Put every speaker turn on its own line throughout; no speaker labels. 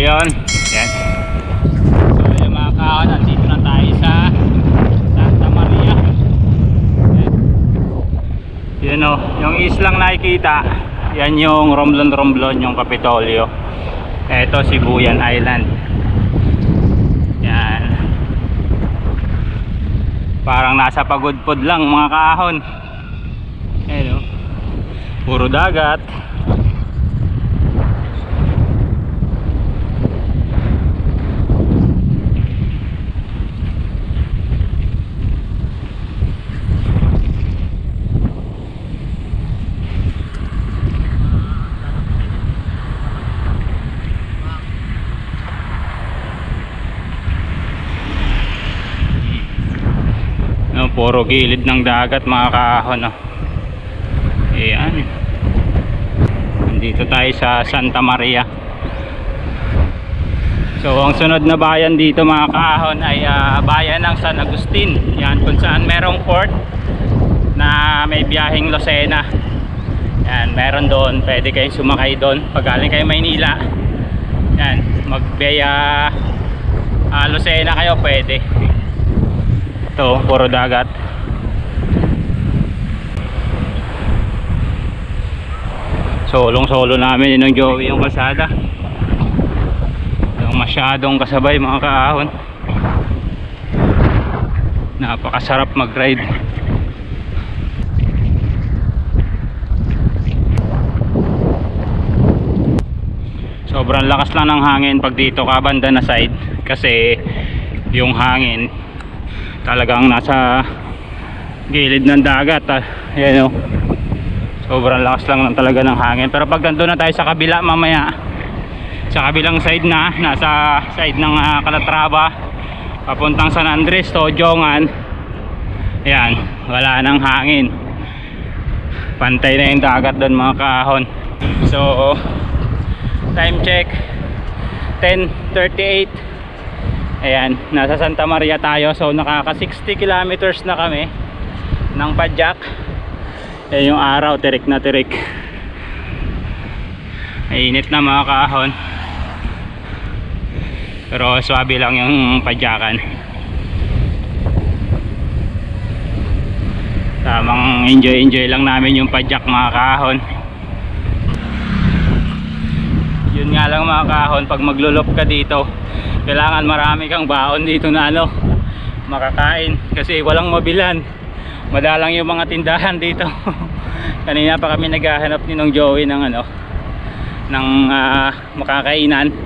yun, yan. So yung mga kaon, nandito na tayo sa Santa Maria. Yan o, yung islang nakikita, yan yung Romblon, yung Kapitolyo. Eto Sibuyan Island. Yan. Parang nasa pagudpod lang mga kaahon. Ayan o, puro dagat. Puro gilid ng dagat mga kaahon. Ayan. Nandito tayo sa Santa Maria. So ang sunod na bayan dito mga kaahon ay bayan ng San Agustin. Yan, kung saan merong port na may biyaheng Lucena. Yan, meron doon, pwede kayong sumakay doon pag galing kayo Maynila. Yan, magbiya Lucena kayo, pwede. Ito, puro dagat. Solong-solo namin yung Joey yung kalsada. Yung masyadong kasabay mga kaahon. Napakasarap mag-ride. Sobrang lakas lang ng hangin pag dito ka banda na side. Kasi yung hangin talagang nasa gilid ng dagat. Ayan o, sobrang lakas lang talaga ng hangin. Pero pag nandun na tayo sa kabila mamaya, sa kabilang side na, nasa side ng Calatrava papuntang San Andres to Jongan, ayan, wala nang hangin, pantay na yung dagat doon mga kaahon. So time check 10:38. Ayan, nasa Santa Maria tayo. So nakaka 60 kilometers na kami ng padyak. Ayan yung araw, tirik na tirik. Mainit na mga kaahon, pero swabe lang yung padyakan. Tamang enjoy lang namin yung padyak mga kaahon. Yun nga lang mga kaahon, pag maglulop ka dito kailangan marami kang baon dito na makakain, kasi walang mabilan, madalang yung mga tindahan dito. Kanina pa kami naghahanap ni nung Joey ng ng makakainan.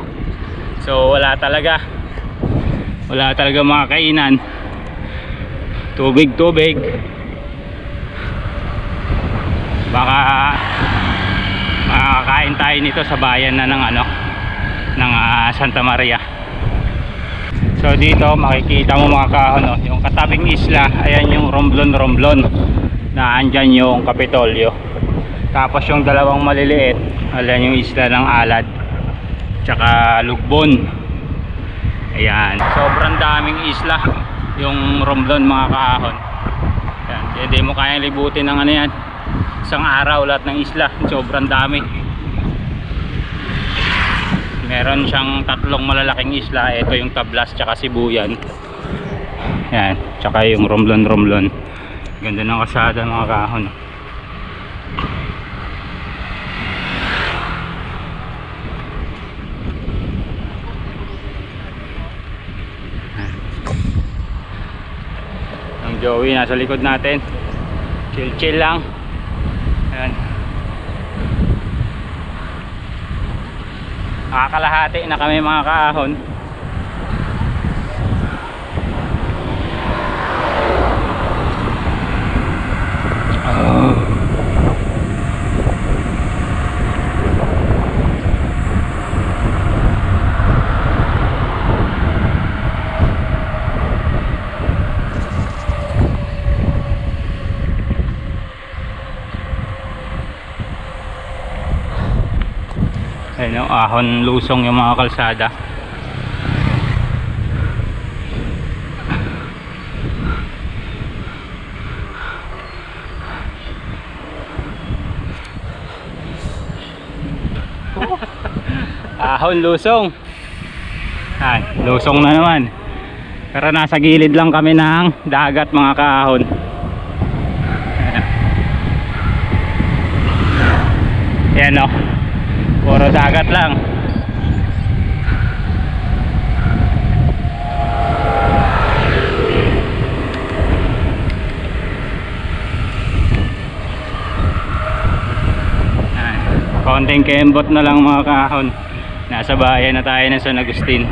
So wala talaga makakainan. Tubig baka makakain tayo nito sa bayan na ng Santa Maria. So dito makikita mo mga kaahon, yung katabing isla, ayan yung Romblon na andyan yung Kapitolyo. Tapos yung dalawang maliliit, ayan yung isla ng Alad tsaka Lugbon. Ayan, sobrang daming isla yung Romblon mga kaahon. Ayan, hindi mo kayang libutin ng yan, isang araw lahat ng isla, sobrang dami. Meron siyang tatlong malalaking isla. Ito yung Tablas tsaka Sibuyan. Yan, tsaka yung Romblon. Ganda ng kasada mga kaahon. Ang Joey nasa likod natin, chill lang. Ayan, nakakalahati na kami mga kaahon. Ayun, ahon lusong yung mga kalsada. Ahon lusong. Ay, lusong na naman. Pero nasa gilid lang kami ng dagat mga kaahon. Yan o, puro dagat lang. Konting kembot na lang mga kaahon. Nasa bayan na tayo ng San Agustin.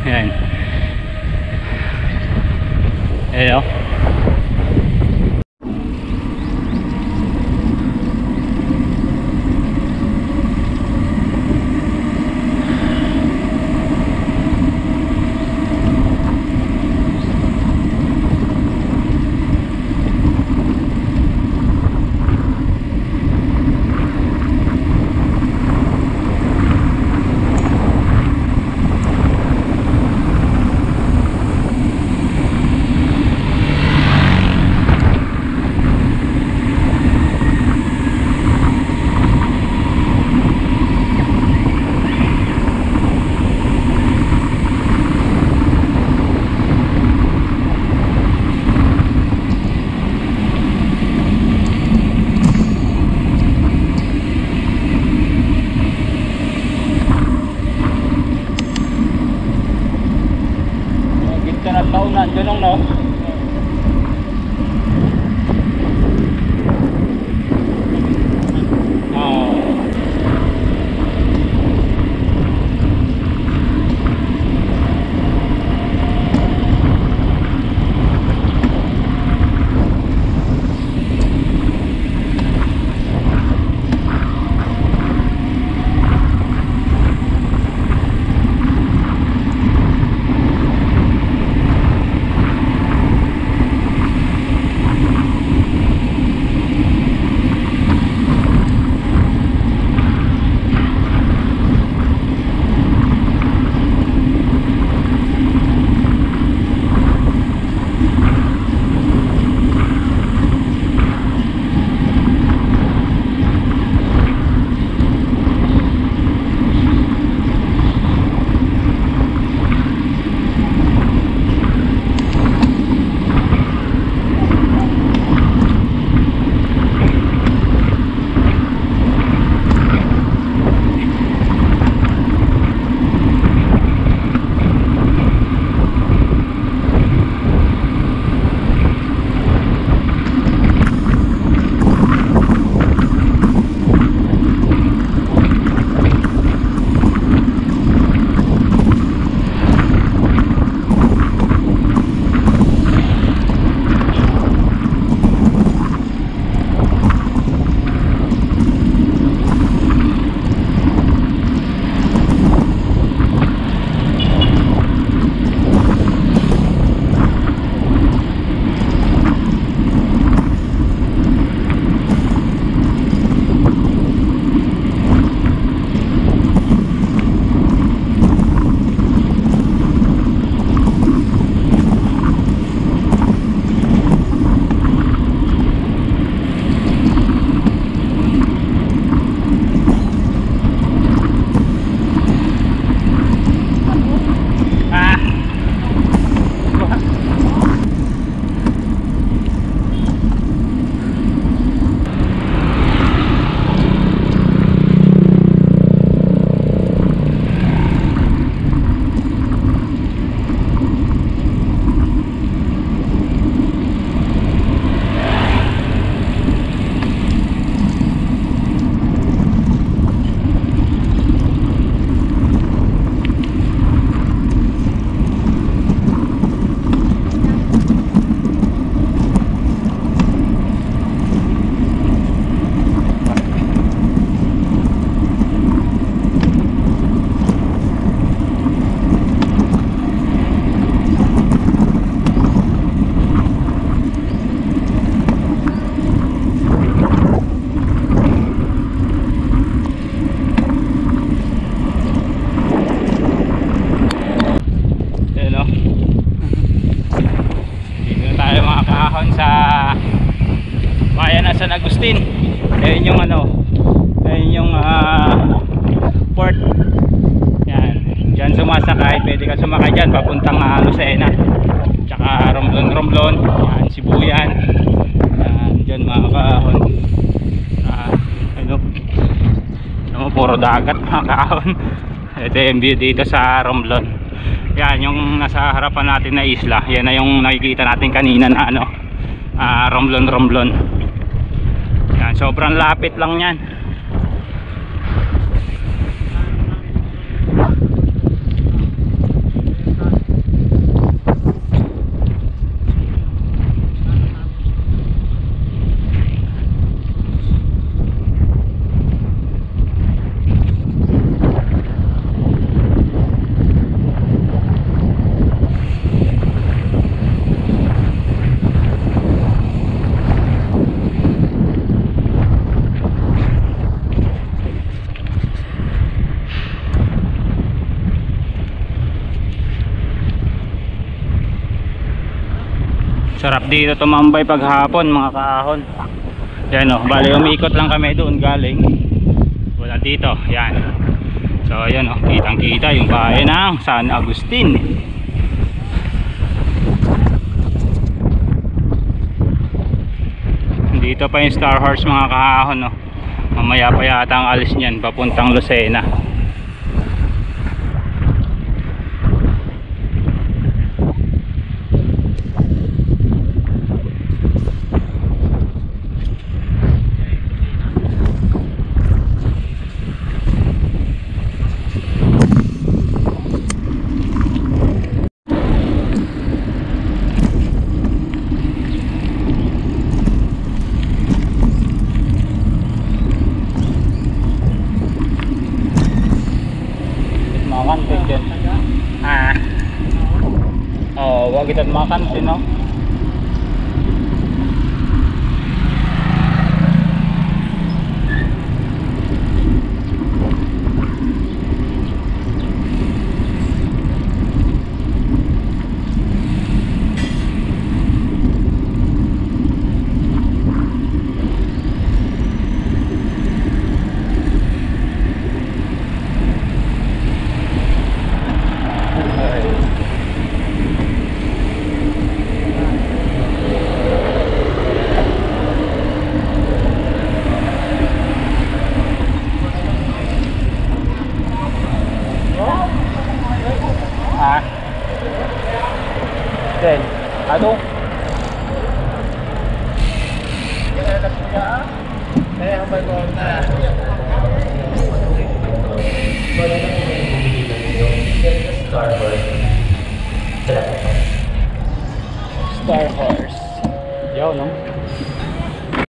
Ayan. Ayan o. puro dagat mga kaahon. Ito yung view dito sa Romblon. Yan yung nasa harapan natin na isla. Yan na yung nakikita natin kanina na ano, Romblon. Yan, sobrang lapit lang yan. Sarap dito tumambay paghapon mga kaahon. Yan o, bali umikot lang kami doon galing. Wala dito, yan. So yan o, kitang kita yung bahay ng San Agustin. Dito pa yung Star Horse mga kaahon o. Mamaya pa yata ang alis niyan papuntang Lucena. Wag kita makan sih no. Aduh. Star Horse. Yo, no?